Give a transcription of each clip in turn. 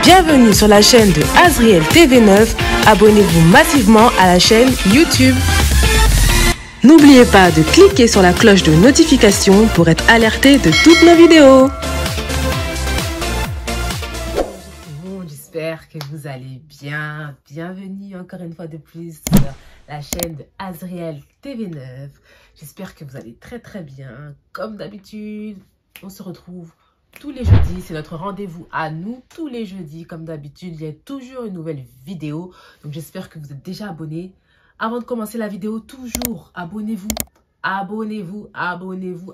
Bienvenue sur la chaîne de Azriel TV9. Abonnez-vous massivement à la chaîne YouTube. N'oubliez pas de cliquer sur la cloche de notification pour être alerté de toutes nos vidéos. J'espère que vous allez bien. Bienvenue encore une fois de plus sur la chaîne de Azriel TV9. J'espère que vous allez très bien. Comme d'habitude, on se retrouve tous les jeudis. C'est notre rendez-vous à nous. Tous les jeudis, comme d'habitude, il y a toujours une nouvelle vidéo. Donc j'espère que vous êtes déjà abonnés. Avant de commencer la vidéo, toujours abonnez-vous. Abonnez-vous,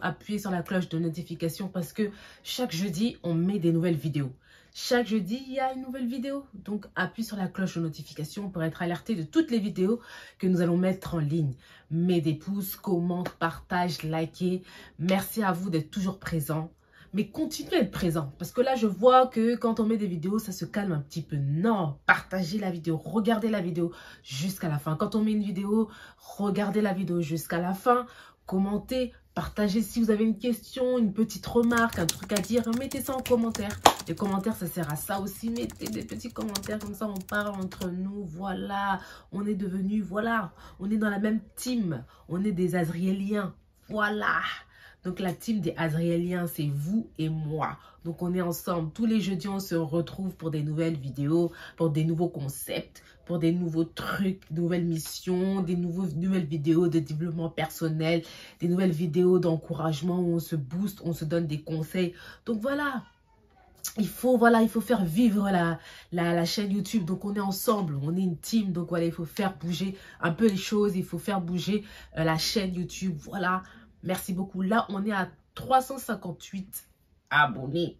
appuyez sur la cloche de notification parce que chaque jeudi, on met des nouvelles vidéos. Chaque jeudi, il y a une nouvelle vidéo. Donc, appuyez sur la cloche de notification pour être alerté de toutes les vidéos que nous allons mettre en ligne. Mets des pouces, commente, partage, likez. Merci à vous d'être toujours présents. Mais continuez à être présent. Parce que là, je vois que quand on met des vidéos, ça se calme un petit peu. Non, partagez la vidéo. Regardez la vidéo jusqu'à la fin. Quand on met une vidéo, regardez la vidéo jusqu'à la fin. Commentez, partagez si vous avez une question, une petite remarque, un truc à dire. Mettez ça en commentaire. Les commentaires, ça sert à ça aussi. Mettez des petits commentaires. Comme ça, on parle entre nous. Voilà, on est devenus, voilà. On est dans la même team. On est des Azriéliens. Voilà. Donc, la team des Azriéliens, c'est vous et moi. Donc, on est ensemble. Tous les jeudis, on se retrouve pour des nouvelles vidéos, pour des nouveaux concepts, pour des nouveaux trucs, nouvelles missions, des nouvelles vidéos de développement personnel, des nouvelles vidéos d'encouragement où on se booste, on se donne des conseils. Donc, voilà. Il faut faire vivre la chaîne YouTube. Donc, on est ensemble. On est une team. Donc, voilà, il faut faire bouger un peu les choses. Il faut faire bouger la chaîne YouTube. Voilà. Merci beaucoup. Là, on est à 358 abonnés.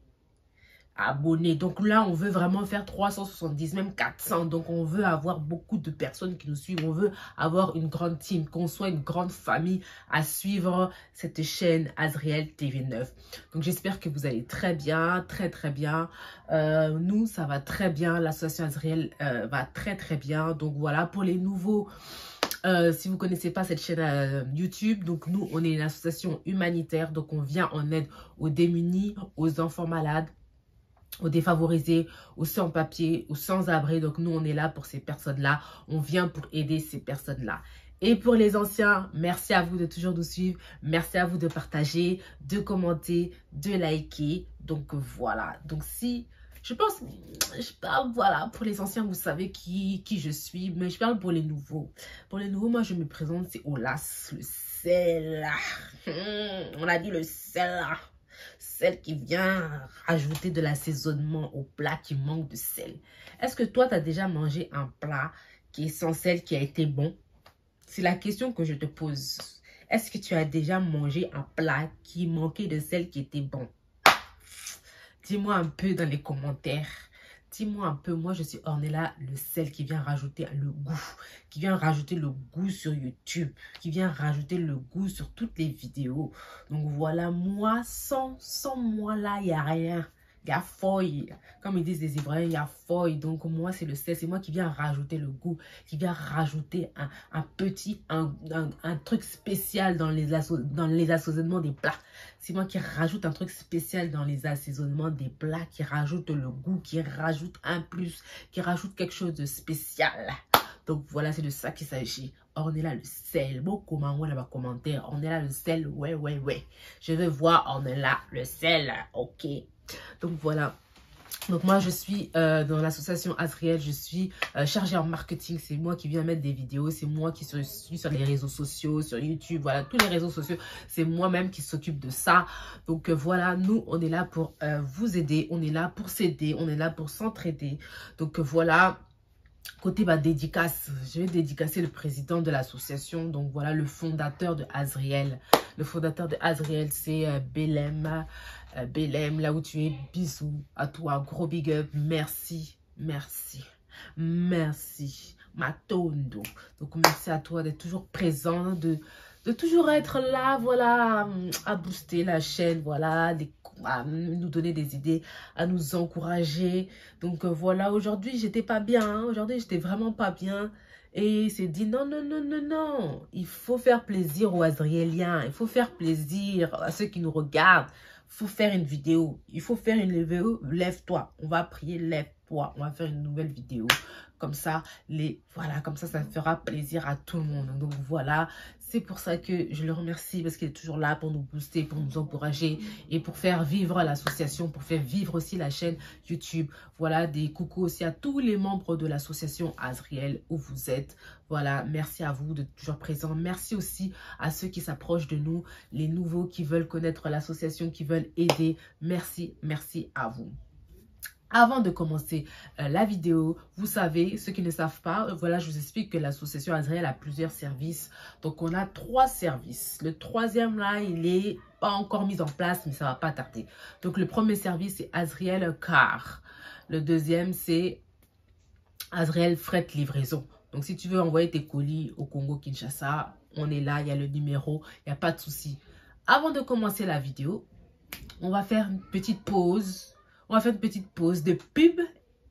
Donc là, on veut vraiment faire 370, même 400. Donc, on veut avoir beaucoup de personnes qui nous suivent. On veut avoir une grande team, qu'on soit une grande famille à suivre cette chaîne Azriel TV9. Donc, j'espère que vous allez très bien, très bien. Nous, ça va très bien. L'association Azriel va très bien. Donc, voilà, pour les nouveaux... si vous ne connaissez pas cette chaîne YouTube, donc nous, on est une association humanitaire. Donc, on vient en aide aux démunis, aux enfants malades, aux défavorisés, aux sans-papiers, aux sans-abri. Donc, nous, on est là pour ces personnes-là. On vient pour aider ces personnes-là. Et pour les anciens, merci à vous de toujours nous suivre. Merci à vous de partager, de commenter, de liker. Donc, voilà. Donc, si... Je parle, voilà, pour les anciens, vous savez qui je suis, mais je parle pour les nouveaux. Pour les nouveaux, moi, je me présente, c'est Olas, le sel. On a dit le sel, sel qui vient rajouter de l'assaisonnement au plat qui manque de sel. Est-ce que toi, tu as déjà mangé un plat qui est sans sel, qui a été bon? C'est la question que je te pose. Est-ce que tu as déjà mangé un plat qui manquait de sel, qui était bon? Dis-moi un peu dans les commentaires. Dis-moi un peu. Moi, je suis Ornella, le sel qui vient rajouter le goût. Qui vient rajouter le goût sur YouTube. Qui vient rajouter le goût sur toutes les vidéos. Donc voilà, moi, sans moi là, il n'y a rien. Il y a feuille. Comme ils disent les Ivoiriens, il y a feuille. Donc moi, c'est le sel. C'est moi qui viens rajouter le goût. Qui vient rajouter un truc spécial dans les assaisonnements des plats. C'est moi qui rajoute un truc spécial dans les assaisonnements des plats. Qui rajoute le goût. Qui rajoute un plus. Qui rajoute quelque chose de spécial. Donc voilà, c'est de ça qu'il s'agit. Ornella le sel. Bon, comment on a ma commentaire. Ornella le sel. Ouais. Je vais voir Ornella le sel. Ok. Donc voilà. Donc moi je suis dans l'association Azriel, je suis chargée en marketing. C'est moi qui viens mettre des vidéos, c'est moi qui suis sur les réseaux sociaux, sur YouTube, voilà, tous les réseaux sociaux. C'est moi-même qui s'occupe de ça. Donc voilà, nous on est là pour vous aider, on est là pour s'aider, on est là pour s'entraider. Donc voilà. Côté dédicace, je vais dédicacer le président de l'association. Donc voilà, le fondateur de Azriel. Le fondateur de Azriel, c'est Belém. Belém, là où tu es, bisous à toi, gros big up, merci, Matondo. Donc merci à toi d'être toujours présent, de toujours être là, voilà, à booster la chaîne, voilà, à nous donner des idées, à nous encourager. Donc voilà, aujourd'hui, j'étais pas bien, hein. Aujourd'hui, j'étais vraiment pas bien. Et il s'est dit, non, il faut faire plaisir aux Azriéliens, il faut faire plaisir à ceux qui nous regardent. faut faire une vidéo. Il faut faire une vidéo. Lève-toi. On va prier, lève-toi. On va faire une nouvelle vidéo. Comme ça, voilà, comme ça fera plaisir à tout le monde. Donc voilà, c'est pour ça que je le remercie parce qu'il est toujours là pour nous booster, pour nous encourager et pour faire vivre l'association, pour faire vivre aussi la chaîne YouTube. Voilà, des coucou aussi à tous les membres de l'association Azriel où vous êtes. Voilà, merci à vous d'être toujours présents. Merci aussi à ceux qui s'approchent de nous, les nouveaux qui veulent connaître l'association, qui veulent aider. Merci, merci à vous. Avant de commencer la vidéo, vous savez, ceux qui ne savent pas, voilà, je vous explique que l'association Azriel a plusieurs services. Donc, on a 3 services. Le troisième, là, il n'est pas encore mis en place, mais ça ne va pas tarder. Donc, le premier service, c'est Azriel Car. Le deuxième, c'est Azriel Fret Livraison. Donc, si tu veux envoyer tes colis au Congo-Kinshasa, on est là, il y a le numéro, il n'y a pas de souci. Avant de commencer la vidéo, on va faire une petite pause. On va faire une petite pause de pub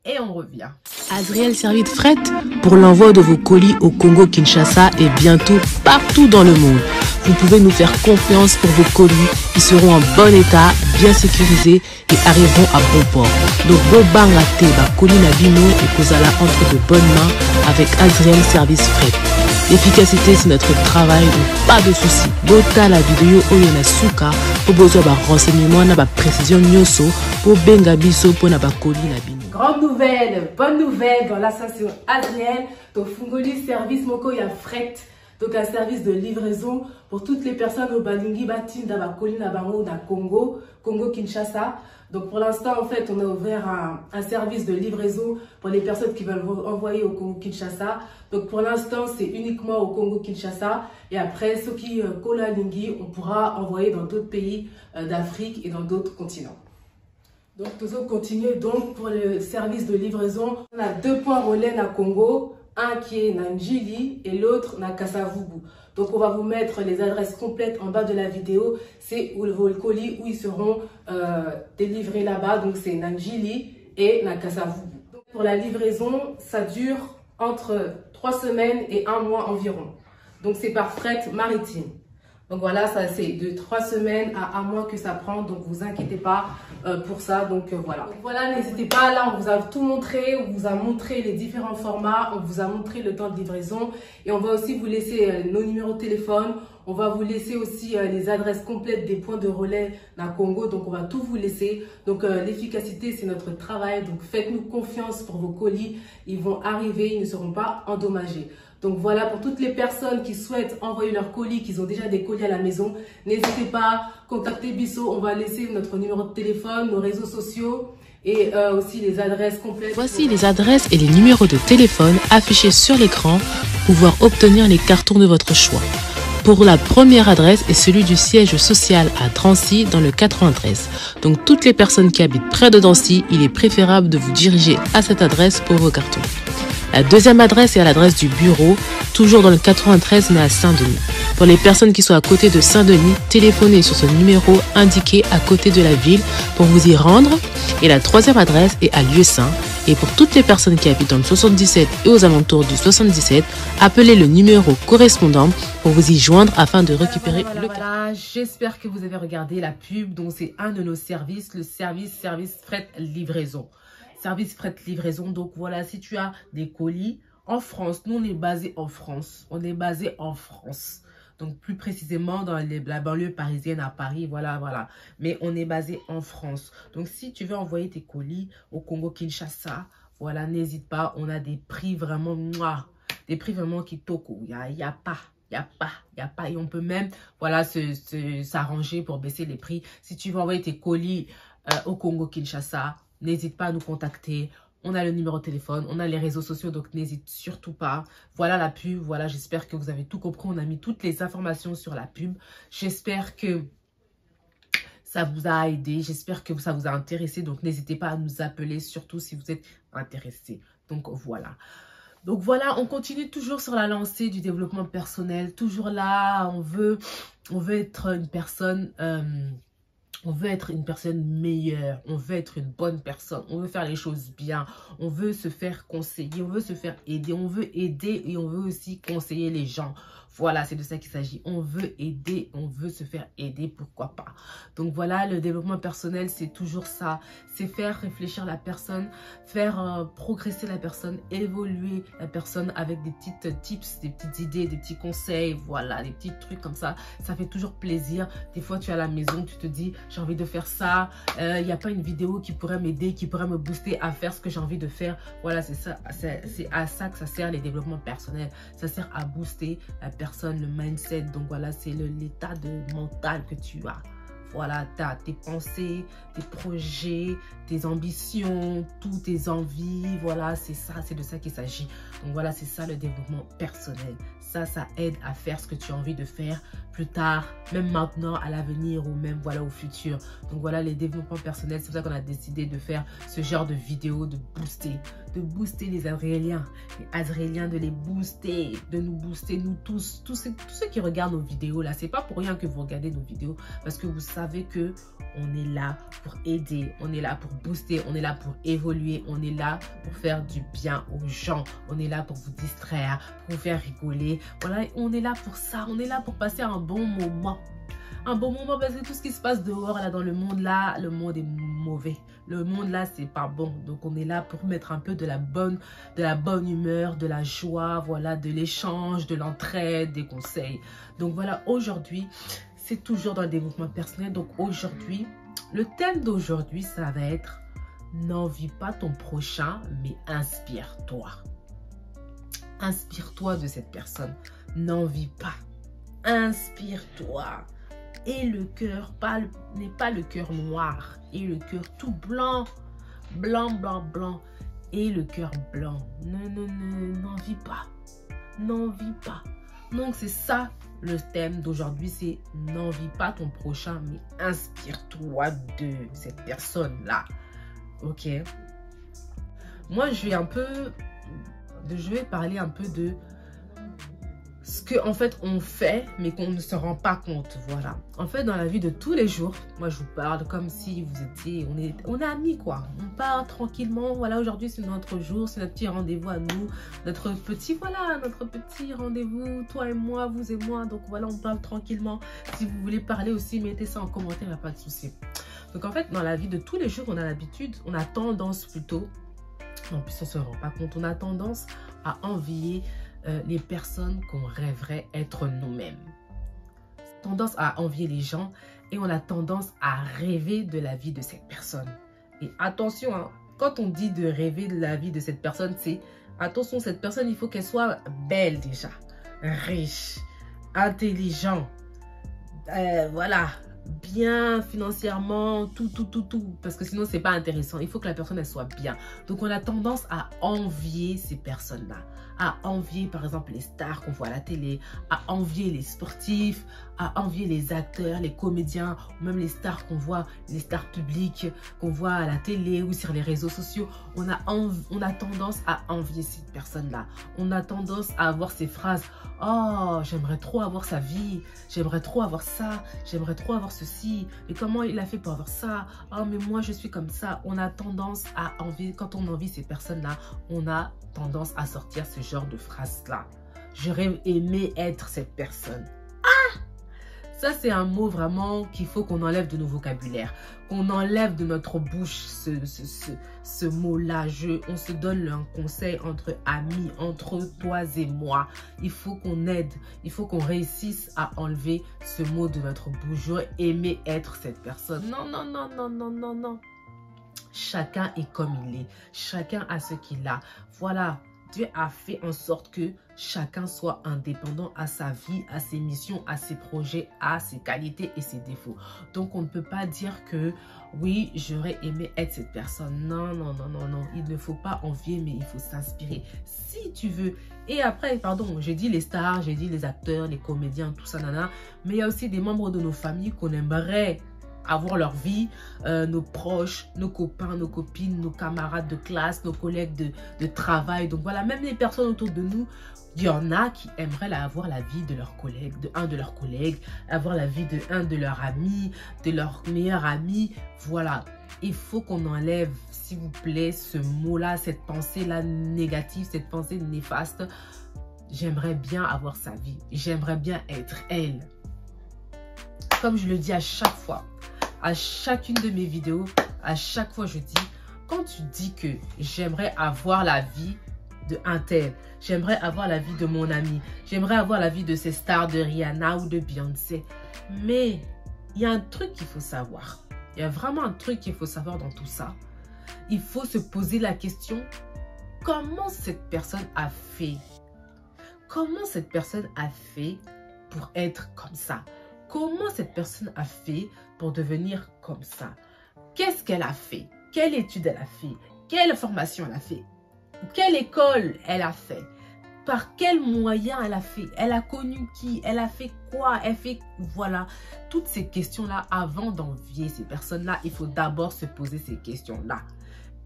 et on revient. Azriel Service Fret pour l'envoi de vos colis au Congo-Kinshasa et bientôt partout dans le monde. Vous pouvez nous faire confiance pour vos colis. Ils seront en bon état, bien sécurisés et arriveront à bon port. Donc, Bobanga Teba, colis Nabino et Kozala entre de bonnes mains avec Azriel Service Fret. L'efficacité, c'est notre travail, donc pas de soucis. Bota la vidéo Oyona Suka pour besoin de renseignements, na précision nyoso pour benga biso pour na colis Nabino. Grande nouvelle, bonne nouvelle dans l'association Azriel. Donc, Fungoli Service Moko ya Fret. Donc, un service de livraison pour toutes les personnes au Balingi Batin d'Abakoli Nabango na Congo, Congo-Kinshasa. Donc, pour l'instant, en fait, on a ouvert un service de livraison pour les personnes qui veulent envoyer au Congo-Kinshasa. Donc, pour l'instant, c'est uniquement au Congo-Kinshasa. Et après, ceux qui Kola-Lingi, on pourra envoyer dans d'autres pays d'Afrique et dans d'autres continents. Donc, nous allons continuer donc pour le service de livraison. On a 2 points relais à Congo. Un qui est à Njili et l'autre à Kasavubu. Donc, on va vous mettre les adresses complètes en bas de la vidéo. C'est vos colis où ils seront délivrés là-bas. Donc, c'est Njili et Kasavubu. Pour la livraison, ça dure entre 3 semaines et 1 mois environ. Donc, c'est par fret maritime. Donc, voilà, ça c'est de 3 semaines à 1 mois que ça prend. Donc, vous inquiétez pas pour ça. Donc, voilà. Donc, voilà, n'hésitez pas. Là, on vous a tout montré. On vous a montré les différents formats. On vous a montré le temps de livraison. Et on va aussi vous laisser nos numéros de téléphone. On va vous laisser aussi les adresses complètes des points de relais dans Congo. Donc, on va tout vous laisser. Donc, l'efficacité, c'est notre travail. Donc, faites-nous confiance pour vos colis. Ils vont arriver. Ils ne seront pas endommagés. Donc voilà, pour toutes les personnes qui souhaitent envoyer leurs colis, qui ont déjà des colis à la maison, n'hésitez pas, contactez Bisso, on va laisser notre numéro de téléphone, nos réseaux sociaux et aussi les adresses complètes. Voici les adresses et les numéros de téléphone affichés sur l'écran pour pouvoir obtenir les cartons de votre choix. Pour la première adresse est celui du siège social à Drancy dans le 93. Donc toutes les personnes qui habitent près de Drancy, il est préférable de vous diriger à cette adresse pour vos cartons. La deuxième adresse est à l'adresse du bureau, toujours dans le 93 mais à Saint-Denis. Pour les personnes qui sont à côté de Saint-Denis, téléphonez sur ce numéro indiqué à côté de la ville pour vous y rendre. Et la troisième adresse est à Lieu-Saint. Et pour toutes les personnes qui habitent dans le 77 et aux alentours du 77, appelez le numéro correspondant pour vous y joindre afin de récupérer le carton. Voilà, j'espère que vous avez regardé la pub. Donc, c'est un de nos services, le service fret livraison. Service fret livraison. Donc voilà, si tu as des colis en France, nous on est basé en France. On est basé en France. Donc plus précisément dans la banlieue parisienne à Paris, voilà. Mais on est basé en France. Donc si tu veux envoyer tes colis au Congo-Kinshasa, voilà, n'hésite pas. On a des prix vraiment, des prix vraiment qui toko. Il y a pas. Et on peut même, voilà, s'arranger pour baisser les prix. Si tu veux envoyer tes colis au Congo-Kinshasa, n'hésite pas à nous contacter. On a le numéro de téléphone, on a les réseaux sociaux, donc n'hésite surtout pas. Voilà la pub, voilà, j'espère que vous avez tout compris. On a mis toutes les informations sur la pub. J'espère que ça vous a aidé, j'espère que ça vous a intéressé. Donc n'hésitez pas à nous appeler, surtout si vous êtes intéressé. Donc voilà. Donc voilà, on continue toujours sur la lancée du développement personnel. Toujours là, on veut être une personne... on veut être une personne meilleure, on veut être une bonne personne, on veut faire les choses bien, on veut se faire conseiller, on veut se faire aider, on veut aider et on veut aussi conseiller les gens. Voilà, c'est de ça qu'il s'agit. On veut aider, on veut se faire aider, pourquoi pas. Donc voilà, le développement personnel, c'est toujours ça. C'est faire réfléchir la personne, faire progresser la personne, évoluer la personne avec des petites tips, des petites idées, des petits conseils, voilà, des petits trucs comme ça. Ça fait toujours plaisir. Des fois, tu es à la maison, tu te dis, j'ai envie de faire ça. Il n'y a pas une vidéo qui pourrait m'aider, qui pourrait me booster à faire ce que j'ai envie de faire. Voilà, c'est ça. C'est à ça que ça sert les développements personnels. Ça sert à booster la personne, le mindset. Donc voilà, c'est l'état de mental que tu as. Voilà, tu as tes pensées, tes projets, tes ambitions, toutes tes envies. Voilà, c'est ça, c'est de ça qu'il s'agit. Donc voilà, c'est ça le développement personnel. Ça aide à faire ce que tu as envie de faire plus tard, même maintenant, à l'avenir ou même voilà au futur. Donc voilà, les développements personnels, c'est pour ça qu'on a décidé de faire ce genre de vidéo, de booster les Azriéliens. Les Azriéliens, de les booster, de nous booster, nous tous ceux qui regardent nos vidéos là. C'est pas pour rien que vous regardez nos vidéos, parce que vous savez que on est là pour aider, on est là pour booster, on est là pour évoluer, on est là pour faire du bien aux gens, on est là pour vous distraire, pour vous faire rigoler. Voilà, on est là pour ça, on est là pour passer un bon moment. Un bon moment, parce que tout ce qui se passe dehors là dans le monde là, le monde est mauvais. Le monde là, c'est pas bon. Donc on est là pour mettre un peu de la bonne humeur, de la joie, voilà, de l'échange, de l'entraide, des conseils. Donc voilà, aujourd'hui, c'est toujours dans le développement personnel. Donc aujourd'hui, le thème d'aujourd'hui, ça va être n'envie pas ton prochain, mais inspire-toi. Inspire-toi de cette personne. N'envie pas. Inspire-toi. Et le cœur n'est pas le cœur noir. Et le cœur tout blanc. Blanc, blanc, blanc. Et le cœur blanc. N'envie pas. N'envie pas. Donc c'est ça le thème d'aujourd'hui. C'est n'envie pas ton prochain, mais inspire-toi de cette personne-là. Ok. Moi, je vais parler un peu de ce que en fait on fait mais qu'on ne se rend pas compte. Voilà, en fait dans la vie de tous les jours, moi je vous parle comme si vous étiez, on est amis quoi, on part tranquillement. Voilà, aujourd'hui c'est notre jour, c'est notre petit rendez-vous à nous, notre petit rendez-vous, toi et moi, vous et moi. Donc voilà, on parle tranquillement. Si vous voulez parler aussi, mettez ça en commentaire, il n'y a pas de souci. Donc en fait dans la vie de tous les jours, on a l'habitude, on a tendance plutôt, en plus on se rend pas compte, on a tendance à envier les personnes qu'on rêverait être nous-mêmes. Tendance à envier les gens et on a tendance à rêver de la vie de cette personne. Et attention, hein, quand on dit de rêver de la vie de cette personne, c'est attention, cette personne, il faut qu'elle soit belle déjà, riche, intelligent, voilà, bien financièrement, tout, parce que sinon c'est pas intéressant. Il faut que la personne elle soit bien. Donc on a tendance à envier ces personnes-là, à envier par exemple les stars qu'on voit à la télé, à envier les sportifs, à envier les acteurs, les comédiens, ou même les stars qu'on voit, les stars publiques qu'on voit à la télé ou sur les réseaux sociaux. On a tendance à envier ces personnes-là. On a tendance à avoir ces phrases: oh, j'aimerais trop avoir sa vie, j'aimerais trop avoir ça, j'aimerais trop avoir ceci, mais comment il a fait pour avoir ça? Oh, mais moi je suis comme ça. On a tendance à envier, quand on envie ces personnes-là, on a tendance à sortir ce genre de phrases-là. J'aurais aimé être cette personne. Ah! Ça, c'est un mot vraiment qu'il faut qu'on enlève de nos vocabulaires, qu'on enlève de notre bouche ce mot-là. On se donne un conseil entre amis, entre toi et moi. Il faut qu'on aide, il faut qu'on réussisse à enlever ce mot de notre bouche. J'aurais aimé être cette personne. Non, non, non, non, non, non, non. Chacun est comme il est. Chacun a ce qu'il a. Voilà. Dieu a fait en sorte que chacun soit indépendant à sa vie, à ses missions, à ses projets, à ses qualités et ses défauts. Donc, on ne peut pas dire que oui, j'aurais aimé être cette personne. Non, non, non, non, non. Il ne faut pas envier, mais il faut s'inspirer. Si tu veux. Et après, pardon, j'ai dit les stars, j'ai dit les acteurs, les comédiens, tout ça, nana. Mais il y a aussi des membres de nos familles qu'on aimerait avoir leur vie, nos proches, nos copains, nos copines, nos camarades de classe, nos collègues de travail. Donc voilà, même les personnes autour de nous, il y en a qui aimeraient avoir la vie de leurs collègues, un de leurs collègues, avoir la vie de un de leurs amis, de leur meilleur ami. Voilà, il faut qu'on enlève, s'il vous plaît, ce mot-là, cette pensée-là négative, cette pensée néfaste. j'aimerais bien avoir sa vie. J'aimerais bien être elle. Comme je le dis à chaque fois, à chacune de mes vidéos, à chaque fois je dis, quand tu dis que j'aimerais avoir la vie de un tel, j'aimerais avoir la vie de mon ami, j'aimerais avoir la vie de ces stars de Rihanna ou de Beyoncé, mais il y a un truc qu'il faut savoir. Il y a vraiment un truc qu'il faut savoir dans tout ça. Il faut se poser la question, comment cette personne a fait? Comment cette personne a fait pour être comme ça? Comment cette personne a fait pour devenir comme ça? Qu'est-ce qu'elle a fait? Quelle étude elle a fait? Quelle formation elle a fait? Quelle école elle a fait? Par quels moyens elle a fait? Elle a connu qui? Elle a fait quoi? Elle fait... Voilà. Toutes ces questions-là, avant d'envier ces personnes-là, il faut d'abord se poser ces questions-là.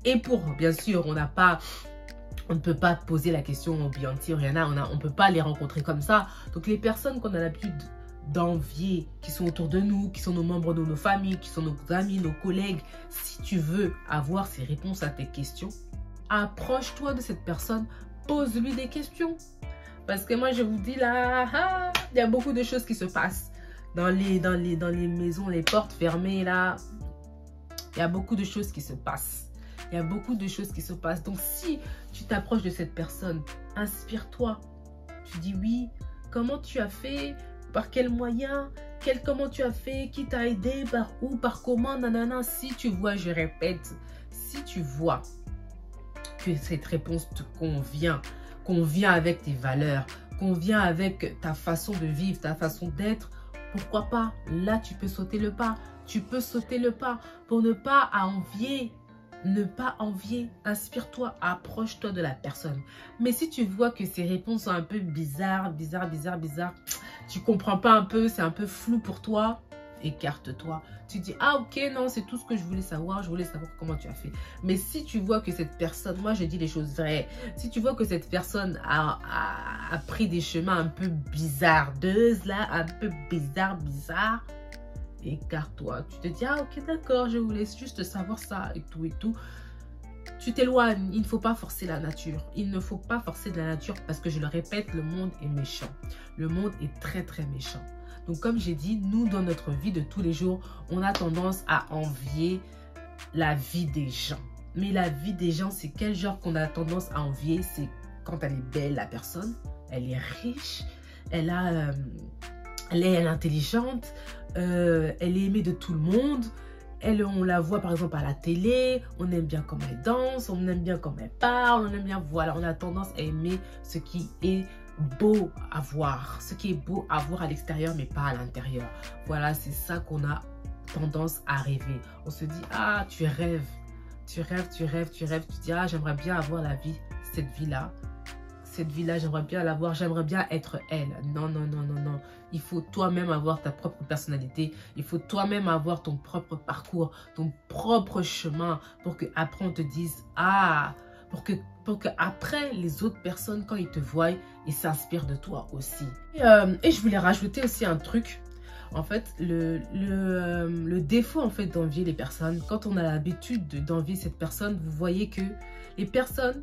Et pour, bien sûr, on ne peut pas poser la question aux Beyoncé, Rihanna, on ne peut pas les rencontrer comme ça. Donc les personnes qu'on a l'habitude d'envier, qui sont autour de nous, qui sont nos membres de nos familles, qui sont nos amis, nos collègues, si tu veux avoir ces réponses à tes questions, approche-toi de cette personne, pose-lui des questions. Parce que moi je vous dis là, il y a beaucoup de choses qui se passent dans les maisons, les portes fermées là. Il y a beaucoup de choses qui se passent. Il y a beaucoup de choses qui se passent. Donc si tu t'approches de cette personne, inspire-toi. Tu dis oui, comment tu as fait? Par quels moyens? Comment tu as fait? Qui t'a aidé? Par où? Par comment? Nanana. Si tu vois, je répète, si tu vois que cette réponse te convient avec tes valeurs, convient avec ta façon de vivre, ta façon d'être, pourquoi pas? Là, tu peux sauter le pas. Tu peux sauter le pas pour ne pas envier. Ne pas envier, inspire-toi, approche-toi de la personne. Mais si tu vois que ces réponses sont un peu bizarres, tu comprends pas un peu, c'est un peu flou pour toi, écarte-toi. Tu dis, ah ok, non, c'est tout ce que je voulais savoir comment tu as fait. Mais si tu vois que cette personne, moi je dis les choses vraies, si tu vois que cette personne a pris des chemins un peu bizarreuses, là, un peu bizarre, écarte-toi. Tu te dis, ah ok, d'accord, je voulais juste savoir ça et tout. Tu t'éloignes. Il ne faut pas forcer la nature. Il ne faut pas forcer de la nature parce que je le répète, le monde est méchant. Le monde est très très méchant. Donc comme j'ai dit, nous dans notre vie de tous les jours, on a tendance à envier la vie des gens. Mais la vie des gens, c'est quel genre qu'on a tendance à envier? C'est quand elle est belle, la personne, elle est riche, elle est intelligente, elle est aimée de tout le monde. On la voit par exemple à la télé, on aime bien comment elle danse, on aime bien comment elle parle, on aime bien, voilà, on a tendance à aimer ce qui est beau à voir, ce qui est beau à voir à l'extérieur mais pas à l'intérieur. Voilà, c'est ça qu'on a tendance à rêver. On se dit, ah, tu rêves, tu dis, ah, j'aimerais bien avoir la vie, cette vie-là, j'aimerais bien l'avoir, j'aimerais bien être elle. Non. Il faut toi-même avoir ta propre personnalité. Il faut toi-même avoir ton propre parcours, ton propre chemin pour qu'après on te dise, ah, pour que après les autres personnes, quand ils te voient, ils s'inspirent de toi aussi. Et je voulais rajouter aussi un truc. En fait, le défaut en fait d'envier les personnes, quand on a l'habitude d'envier cette personne, vous voyez que les personnes,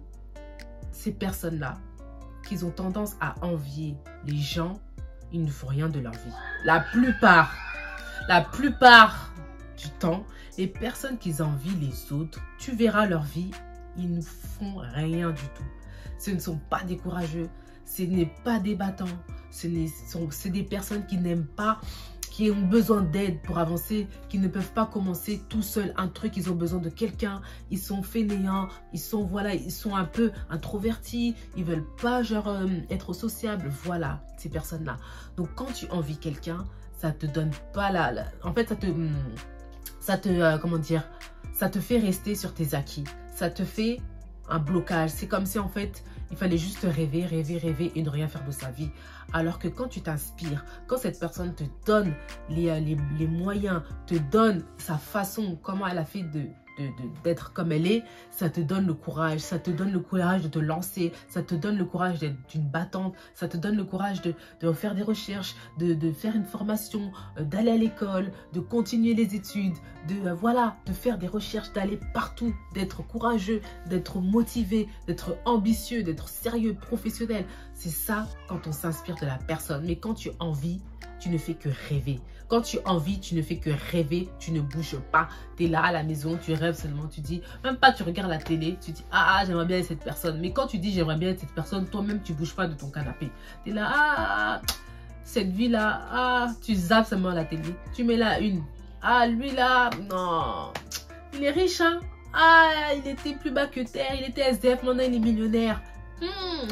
ces personnes-là, qu'ils ont tendance à envier les gens, ils ne font rien de leur vie. La plupart du temps, les personnes qui envient les autres, tu verras leur vie, ils ne font rien du tout. Ce ne sont pas des courageux, ce n'est pas des battants, c'est des personnes qui n'aiment pas, qui ont besoin d'aide pour avancer, qui ne peuvent pas commencer tout seul un truc, ils ont besoin de quelqu'un, ils sont fainéants, ils sont un peu introvertis, ils veulent pas genre être sociables, voilà, ces personnes-là. Donc quand tu envies quelqu'un, ça te donne pas en fait comment dire, ça te fait rester sur tes acquis, ça te fait un blocage. C'est comme si en fait il fallait juste rêver et ne rien faire de sa vie. Alors que quand tu t'inspires, quand cette personne te donne les moyens, te donne sa façon, comment elle a fait de d'être comme elle est, ça te donne le courage. Ça te donne le courage de te lancer. Ça te donne le courage d'être une battante. Ça te donne le courage de faire des recherches, de faire une formation, d'aller à l'école, de continuer les études, de faire des recherches, d'aller partout, d'être courageux, d'être motivé, d'être ambitieux, d'être sérieux, professionnel. C'est ça quand on s'inspire de la personne. Mais quand tu envies, tu ne fais que rêver. Quand tu envies, tu ne fais que rêver, tu ne bouges pas. Tu es là à la maison, tu rêves seulement, tu dis, même pas tu regardes la télé, tu dis, ah, j'aimerais bien être cette personne. Mais quand tu dis, j'aimerais bien être cette personne, toi-même, tu ne bouges pas de ton canapé. Tu es là, ah, cette vie-là, ah, tu zappes seulement la télé. Tu mets là une, ah, lui là, non, il est riche, hein. Ah, il était plus bas que terre, il était SDF, maintenant il est millionnaire.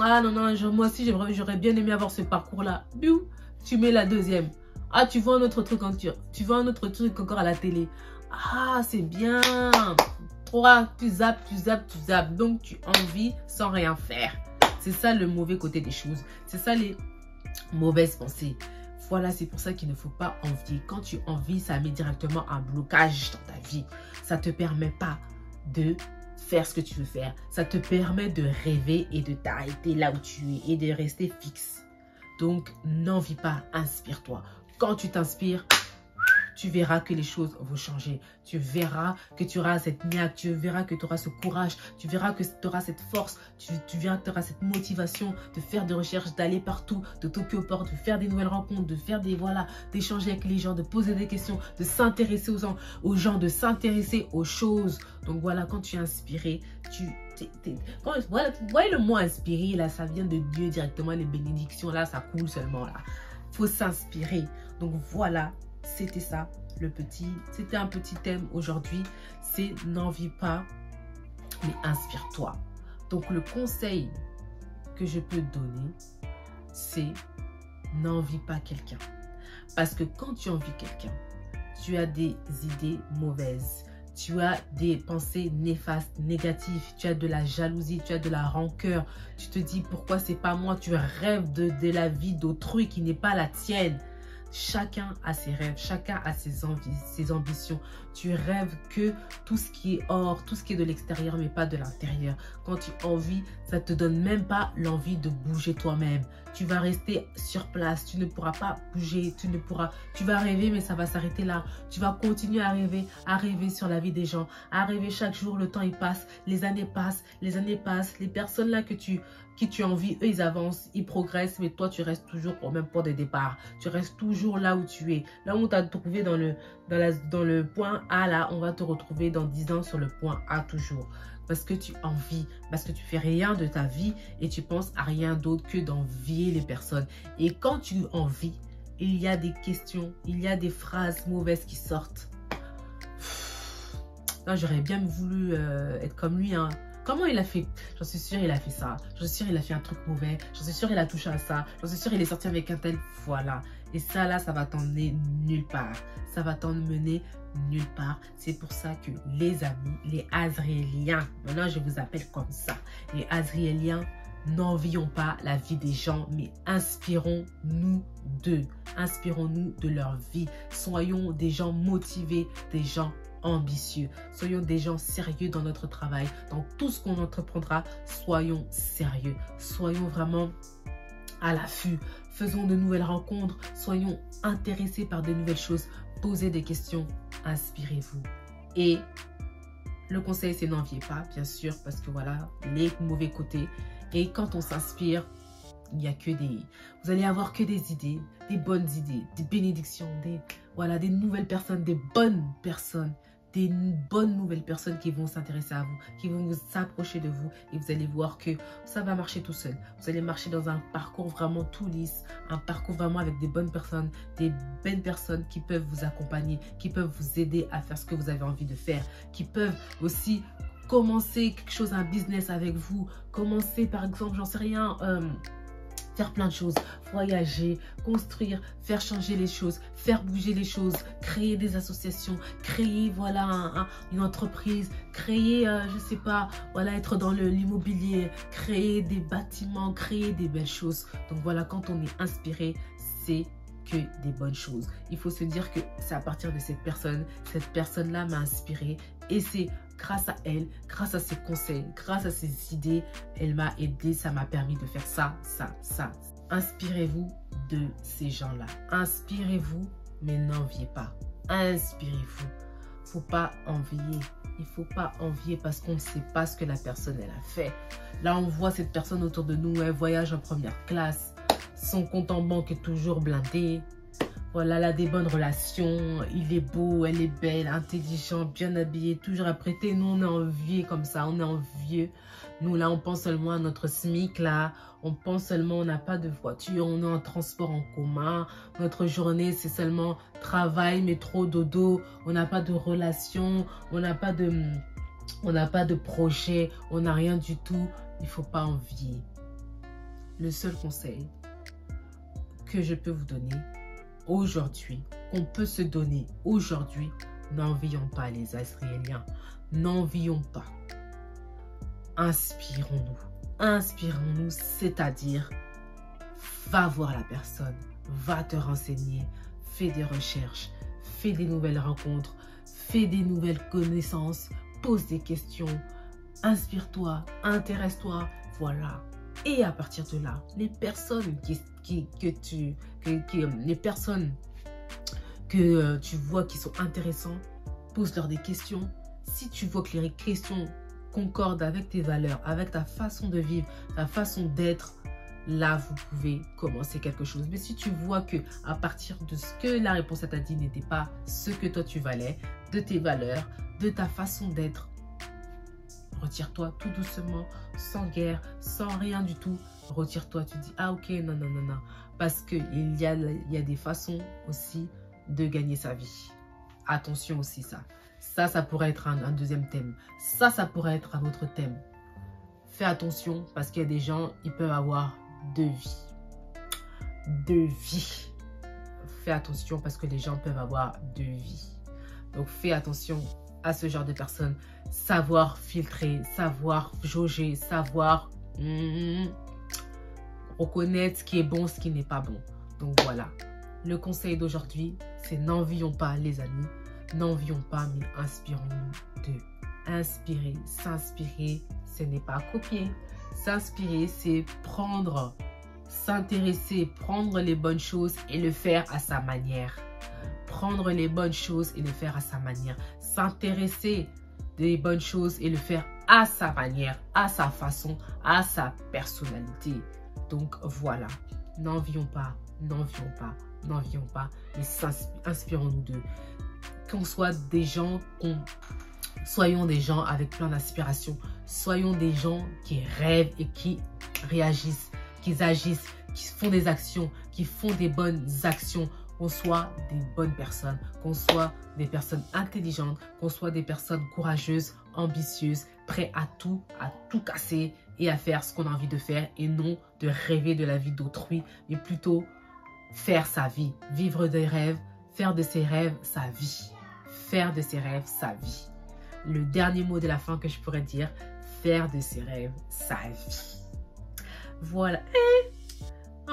Ah non, non, moi aussi, j'aurais bien aimé avoir ce parcours-là. Biou. Tu mets la deuxième. Ah, tu vois un autre truc tu vois un autre truc encore à la télé. Ah, c'est bien. 3, tu zappes. Donc, tu envies sans rien faire. C'est ça le mauvais côté des choses. C'est ça les mauvaises pensées. Voilà, c'est pour ça qu'il ne faut pas envier. Quand tu envies, ça met directement un blocage dans ta vie. Ça ne te permet pas de faire ce que tu veux faire. Ça te permet de rêver et de t'arrêter là où tu es et de rester fixe. Donc, n'envie pas, inspire-toi. Quand tu t'inspires, tu verras que les choses vont changer. Tu verras que tu auras cette niaque, tu verras que tu auras ce courage, tu verras que tu auras cette force, tu verras que tu auras cette motivation de faire des recherches, d'aller partout, de toquer aux portes, de faire des nouvelles rencontres, de faire des, d'échanger avec les gens, de poser des questions, de s'intéresser aux gens, de s'intéresser aux choses. Donc voilà, quand tu es inspiré, vous voyez le mot inspiré, là, ça vient de Dieu directement, les bénédictions, là, ça coule seulement, là. Il faut s'inspirer. Donc voilà, c'était ça, c'était un petit thème aujourd'hui, c'est n'envie pas, mais inspire-toi. Donc le conseil que je peux te donner, c'est n'envie pas quelqu'un. Parce que quand tu envies quelqu'un, tu as des idées mauvaises. Tu as des pensées néfastes, négatives, tu as de la jalousie, tu as de la rancœur. Tu te dis pourquoi c'est pas moi, tu rêves de la vie d'autrui qui n'est pas la tienne. Chacun a ses rêves, chacun a ses envies, ses ambitions. Tu rêves que tout ce qui est hors, tout ce qui est de l'extérieur, mais pas de l'intérieur. Quand tu envies, ça ne te donne même pas l'envie de bouger toi-même. Tu vas rester sur place, tu ne pourras pas bouger, tu vas rêver, mais ça va s'arrêter là. Tu vas continuer à rêver sur la vie des gens, à rêver chaque jour, le temps il passe, les années passent, les personnes là qui tu envies, eux ils avancent, ils progressent, mais toi tu restes toujours au même point de départ. Tu restes toujours là où tu es. Là où on t'a trouvé dans le point A, là, on va te retrouver dans 10 ans sur le point A toujours. Parce que tu envies, parce que tu fais rien de ta vie et tu penses à rien d'autre que d'envier les personnes. Et quand tu envies, il y a des questions, il y a des phrases mauvaises qui sortent. J'aurais bien voulu être comme lui, hein. Comment il a fait? J'en suis sûre il a fait ça. J'en suis sûre il a fait un truc mauvais. J'en suis sûre il a touché à ça. J'en suis sûre il est sorti avec un tel. Voilà. Et ça là, ça va t'emmener nulle part. Ça va t'emmener nulle part. C'est pour ça que les amis, les Azriéliens, maintenant je vous appelle comme ça. Les Azriéliens, n'envions pas la vie des gens, mais inspirons-nous d'eux. Inspirons-nous de leur vie. Soyons des gens motivés, des gens ambitieux. Soyons des gens sérieux dans notre travail. Dans tout ce qu'on entreprendra, soyons sérieux. Soyons vraiment à l'affût. Faisons de nouvelles rencontres. Soyons intéressés par de nouvelles choses. Posez des questions. Inspirez-vous. Et le conseil, c'est n'enviez pas, bien sûr, parce que voilà, les mauvais côtés. Et quand on s'inspire, il n'y a que des... Vous allez avoir que des idées, des bonnes idées, des bénédictions, des nouvelles personnes, des bonnes personnes, des bonnes nouvelles personnes qui vont s'intéresser à vous, qui vont vous s'approcher de vous et vous allez voir que ça va marcher tout seul. Vous allez marcher dans un parcours vraiment tout lisse, un parcours vraiment avec des bonnes personnes qui peuvent vous accompagner, qui peuvent vous aider à faire ce que vous avez envie de faire, qui peuvent aussi commencer quelque chose, un business avec vous, commencer par exemple, j'en sais rien, faire plein de choses, voyager, construire, faire changer les choses, faire bouger les choses, créer des associations, créer voilà une entreprise, créer, je sais pas, voilà, être dans l'immobilier, créer des bâtiments, créer des belles choses. Donc voilà, quand on est inspiré, c'est que des bonnes choses. Il faut se dire que c'est à partir de cette personne-là m'a inspiré et c'est grâce à elle, grâce à ses conseils, grâce à ses idées, elle m'a aidé, ça m'a permis de faire ça. Inspirez-vous de ces gens-là. Inspirez-vous, mais n'enviez pas. Inspirez-vous. Faut pas envier. Il faut pas envier parce qu'on ne sait pas ce que la personne elle a fait. Là, on voit cette personne autour de nous, elle voyage en première classe. Son compte en banque est toujours blindé. Voilà, elle a des bonnes relations. Il est beau, elle est belle, intelligente, bien habillée, toujours apprêtée. Nous, on est envieux comme ça, on est envieux. Nous, là, on pense seulement à notre SMIC, là. On pense seulement, on n'a pas de voiture, on est en transport en commun. Notre journée, c'est seulement travail, métro, dodo. On n'a pas de relation, on n'a pas de projet, on n'a rien du tout. Il ne faut pas envier. Le seul conseil que je peux vous donner aujourd'hui, qu'on peut se donner aujourd'hui, n'envions pas les Azriéliens. N'envions pas. Inspirons-nous. Inspirons-nous, c'est-à-dire, va voir la personne, va te renseigner, fais des recherches, fais des nouvelles rencontres, fais des nouvelles connaissances, pose des questions, inspire-toi, intéresse-toi, voilà. Et à partir de là, les personnes que tu vois qui sont intéressantes, pose-leur des questions. Si tu vois que les questions concorde avec tes valeurs, avec ta façon de vivre, ta façon d'être, là, vous pouvez commencer quelque chose. Mais si tu vois que à partir de ce que la réponse t'a dit n'était pas ce que toi tu valais, de tes valeurs, de ta façon d'être, retire-toi tout doucement, sans guerre, sans rien du tout. Retire-toi, tu dis, ah ok, non. Parce qu'il y a des façons aussi de gagner sa vie. Attention aussi ça. Ça pourrait être un deuxième thème. Ça pourrait être un autre thème. Fais attention parce qu'il y a des gens, ils peuvent avoir deux vies. Fais attention parce que les gens peuvent avoir deux vies. Donc, fais attention à ce genre de personnes. Savoir filtrer, savoir jauger, savoir reconnaître ce qui est bon, ce qui n'est pas bon. Donc, voilà. Le conseil d'aujourd'hui, c'est n'envions pas les amis. N'envions pas, mais inspirons-nous d'eux. Inspirer, s'inspirer, ce n'est pas copier. S'inspirer, c'est prendre, s'intéresser, prendre les bonnes choses et le faire à sa manière. Prendre les bonnes choses et le faire à sa manière. S'intéresser des bonnes choses et le faire à sa manière, à sa façon, à sa personnalité. Donc voilà, n'envions pas, mais inspirons-nous d'eux. Qu'on soit des gens, soyons des gens avec plein d'inspiration. Soyons des gens qui rêvent et qui réagissent, qui agissent, qui font des actions, qui font des bonnes actions. Qu'on soit des bonnes personnes, qu'on soit des personnes intelligentes, qu'on soit des personnes courageuses, ambitieuses, prêtes à tout casser et à faire ce qu'on a envie de faire et non de rêver de la vie d'autrui, mais plutôt faire sa vie, vivre des rêves, faire de ses rêves sa vie. Faire de ses rêves sa vie. Le dernier mot de la fin que je pourrais dire, faire de ses rêves sa vie. Voilà.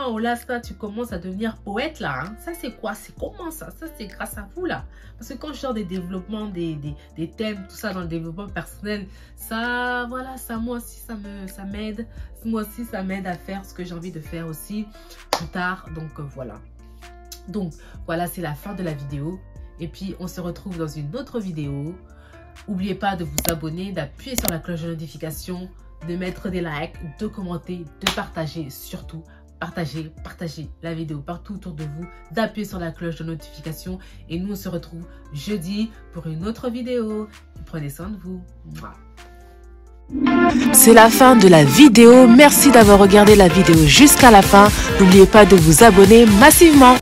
Oh là, ça, tu commences à devenir poète là. Hein? Ça, c'est quoi? C'est comment ça? Ça, c'est grâce à vous là. Parce que quand je sors des développements, des thèmes, tout ça dans le développement personnel, ça, voilà, ça, moi aussi, ça m'aide. Moi aussi, ça m'aide à faire ce que j'ai envie de faire aussi plus tard. Donc, voilà. Donc, voilà, c'est la fin de la vidéo. Et puis, on se retrouve dans une autre vidéo. N'oubliez pas de vous abonner, d'appuyer sur la cloche de notification, de mettre des likes, de commenter, de partager. Surtout, partagez la vidéo partout autour de vous, d'appuyer sur la cloche de notification. Et nous, on se retrouve jeudi pour une autre vidéo. Prenez soin de vous. C'est la fin de la vidéo. Merci d'avoir regardé la vidéo jusqu'à la fin. N'oubliez pas de vous abonner massivement.